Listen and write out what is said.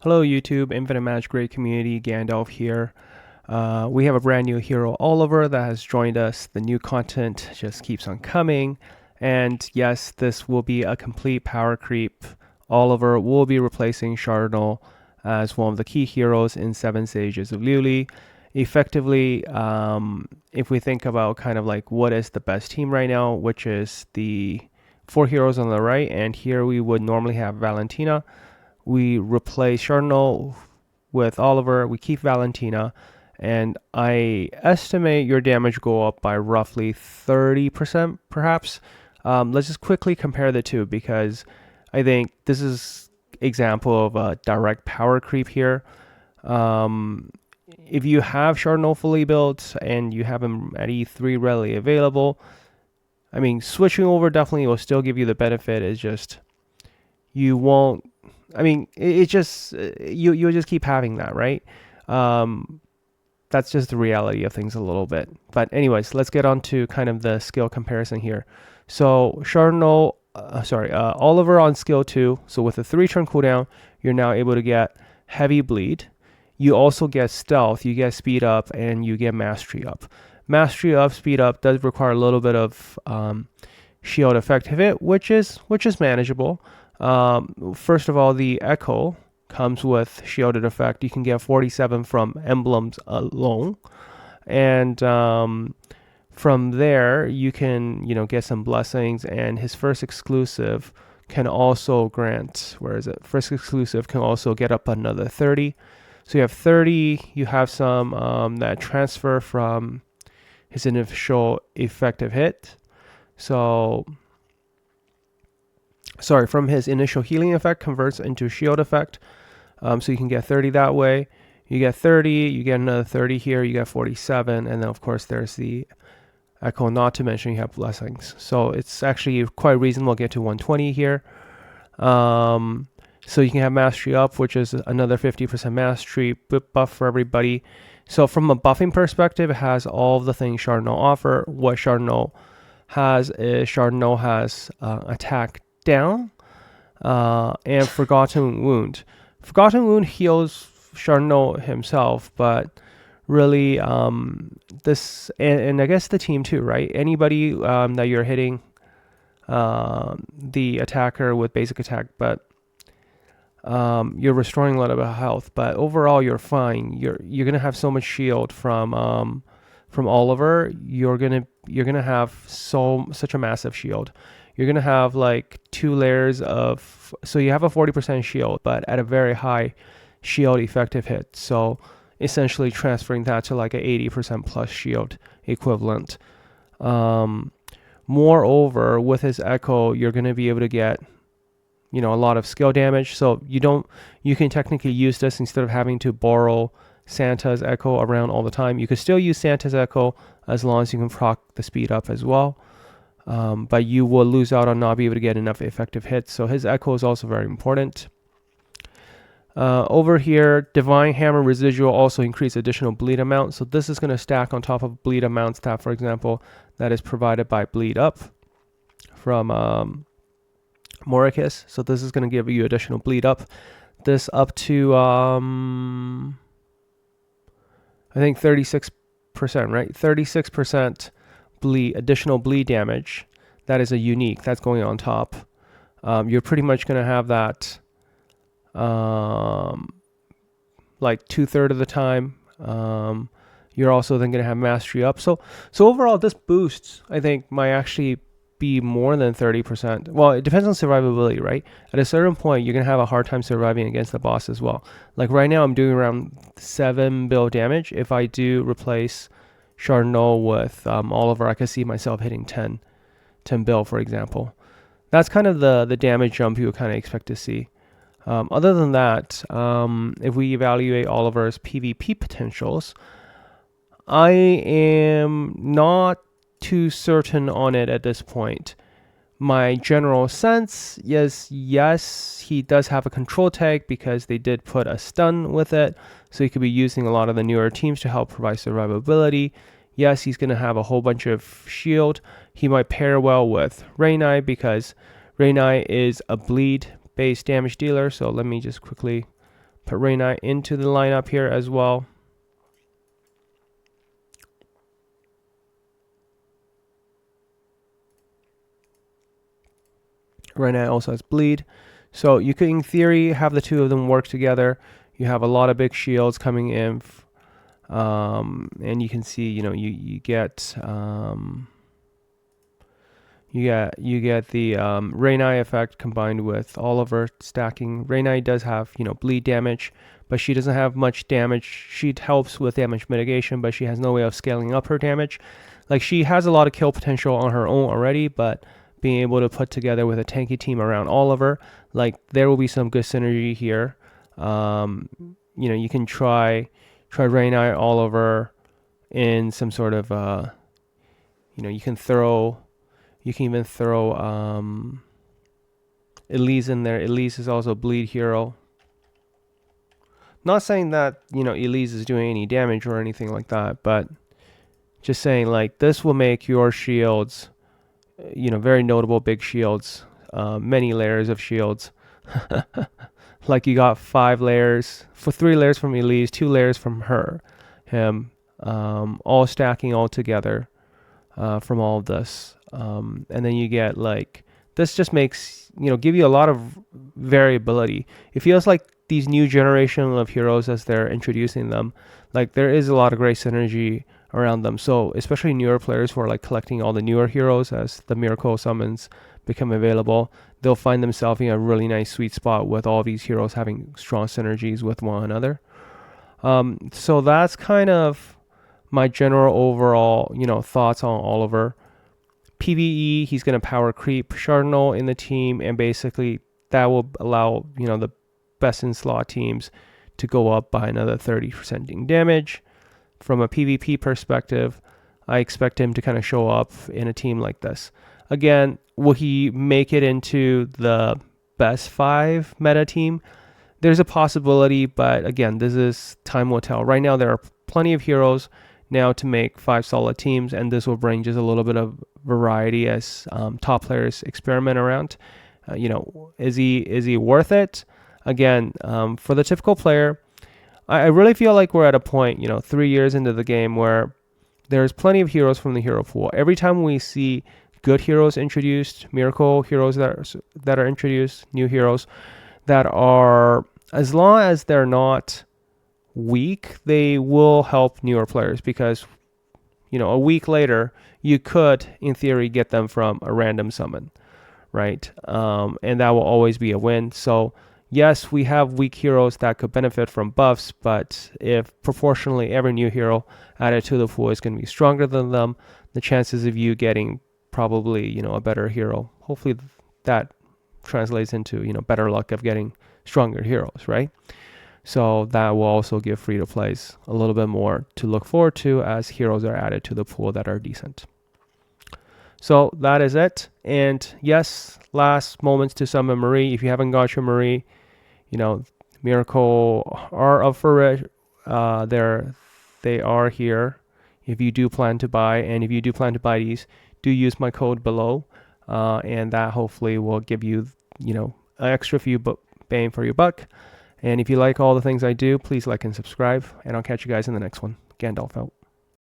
Hello YouTube, Infinite Magicraid community, Gandalf here. We have a brand new hero, Oliver, that has joined us. The new content just keeps on coming. And yes, this will be a complete power creep. Oliver will be replacing Chardonel as one of the key heroes in 7 Stages of Luli. Effectively, if we think about kind of like what is the best team right now, which is the 4 heroes on the right, and here we would normally have Valentina. We replace Chardonel with Oliver, we keep Valentina, and I estimate your damage go up by roughly 30% perhaps. Let's just quickly compare the two because I think this is example of a direct power creep here. If you have Chardonel fully built and you have him at E3 readily available, I mean, switching over definitely will still give you the benefit. It's just you won't. I mean, it's just you'll just keep having that, right? That's just the reality of things a little bit. But anyways, let's get on to kind of the skill comparison here. So Chardonel, Oliver on skill 2. So with a 3-turn cooldown, you're now able to get heavy bleed. You also get stealth, you get speed up, and you get mastery up. Mastery up, speed up does require a little bit of shield effective hit, which is manageable. First of all, the Echo comes with shielded effect. You can get 47 from emblems alone, and from there you can get some blessings. And his first exclusive can also grant, where is it? First exclusive can also get up another 30. So you have 30. You have some that transfer from his initial effective hit. From his initial healing effect converts into shield effect. So you can get 30 that way. You get 30, you get another 30 here, you get 47, and then of course there's the Echo, not to mention you have blessings. So it's actually quite reasonable to get to 120 here. So you can have mastery up, which is another 50% mastery buff for everybody. So from a buffing perspective, it has all of the things Chardonel offer. What Chardonel has is Chardonel has attack down and Forgotten Wound. Forgotten Wound heals Chardonel himself, but really this and I guess the team too, right? Anybody that you're hitting the attacker with basic attack, but you're restoring a lot of health, but overall you're fine. You're gonna have so much shield from Oliver. You're gonna have such a massive shield. You're gonna have like 2 layers of, so you have a 40% shield, but at a very high shield effective hit. So essentially transferring that to like a 80% plus shield equivalent. Moreover, with his Echo, you're gonna be able to get a lot of skill damage. So you can technically use this instead of having to borrow Santa's Echo around all the time. You could still use Santa's Echo as long as you can proc the speed up as well. But you will lose out on not being able to get enough effective hits. So his Echo is also very important. Over here, Divine Hammer Residual also increase additional bleed amount. So this is going to stack on top of bleed amount stat, for example, that is provided by Bleed Up from Moricus. So this is going to give you additional bleed up. This up to I think 36%, right? 36% bleed, additional bleed damage. That is a unique. That's going on top. You're pretty much going to have that like 2/3 of the time. You're also then going to have mastery up. So overall, this boosts, I think, might actually be more than 30%. Well, it depends on survivability, right? At a certain point, you're going to have a hard time surviving against the boss as well. Like right now, I'm doing around 7 bill damage. If I do replace Chardonel with Oliver, I could see myself hitting 10 bill, for example. That's kind of the damage jump you would kind of expect to see. Other than that, if we evaluate Oliver's PvP potentials, I am not too certain on it at this point. My general sense is yes, he does have a control tag because they did put a stun with it, so he could be using a lot of the newer teams to help provide survivability. Yes, he's going to have a whole bunch of shield. He might pair well with Rainai because Rainai is a bleed based damage dealer. So let me just quickly Put Reyna into the lineup here as well. Reyna also has bleed. So you could, in theory, have the two of them work together. You have a lot of big shields coming in. And you can see, you know, you get the Reyna effect combined with Oliver stacking. Reyna does have, you know, bleed damage, but she doesn't have much damage. She helps with damage mitigation, but she has no way of scaling up her damage. Like, she has a lot of kill potential on her own already, but being able to put together with a tanky team around Oliver, like, there will be some good synergy here. You know, you can try Reyna Oliver in some sort of you know, you can even throw Elise in there. Elise is also a bleed hero. Not saying that, you know, Elise is doing any damage or anything like that, but just saying, like, this will make your shields, you know, very notable big shields, many layers of shields. Like, you got 5 layers, 3 layers from Elise, 2 layers from him, all stacking all together from all of this. And then you get, like, this just makes, you know, give you a lot of variability. It feels like these new generation of heroes, as they're introducing them, like, there is a lot of great synergy around them. So especially newer players who are, like, collecting all the newer heroes as the miracle summons become available, they'll find themselves in a really nice sweet spot with all these heroes having strong synergies with one another. So that's kind of my general overall, you know, thoughts on Oliver. PvE, he's going to power creep chardonel in the team, and basically that will allow, you know, the best in slot teams to go up by another 30% in damage. From a PvP perspective, I expect him to kind of show up in a team like this. Again, will he make it into the best 5 meta team? There's a possibility, but again, this is time will tell. Right now, there are plenty of heroes now to make 5 solid teams, and this will bring just a little bit of variety as top players experiment around. You know, is he worth it? Again, for the typical player, I really feel like we're at a point, you know, 3 years into the game, where there's plenty of heroes from the hero pool. Every time we see good heroes introduced, miracle heroes that are introduced, new heroes that are, as long as they're not weak, they will help newer players, because, you know, a week later you could, in theory, get them from a random summon, right? And that will always be a win. So yes, we have weak heroes that could benefit from buffs, but if proportionally every new hero added to the pool is going to be stronger than them, the chances of you getting probably, you know, a better hero, hopefully that translates into, you know, better luck of getting stronger heroes, right? So that will also give free-to-plays a little bit more to look forward to as heroes are added to the pool that are decent. So that is it. And yes, last moments to summon Marie. If you haven't got your Marie, you know, Miracle are up for it. They are here if you do plan to buy. And if you do plan to buy these, do use my code below. And that hopefully will give you, you know, an extra few bang for your buck. And if you like all the things I do, please like and subscribe. And I'll catch you guys in the next one. Gandalf out.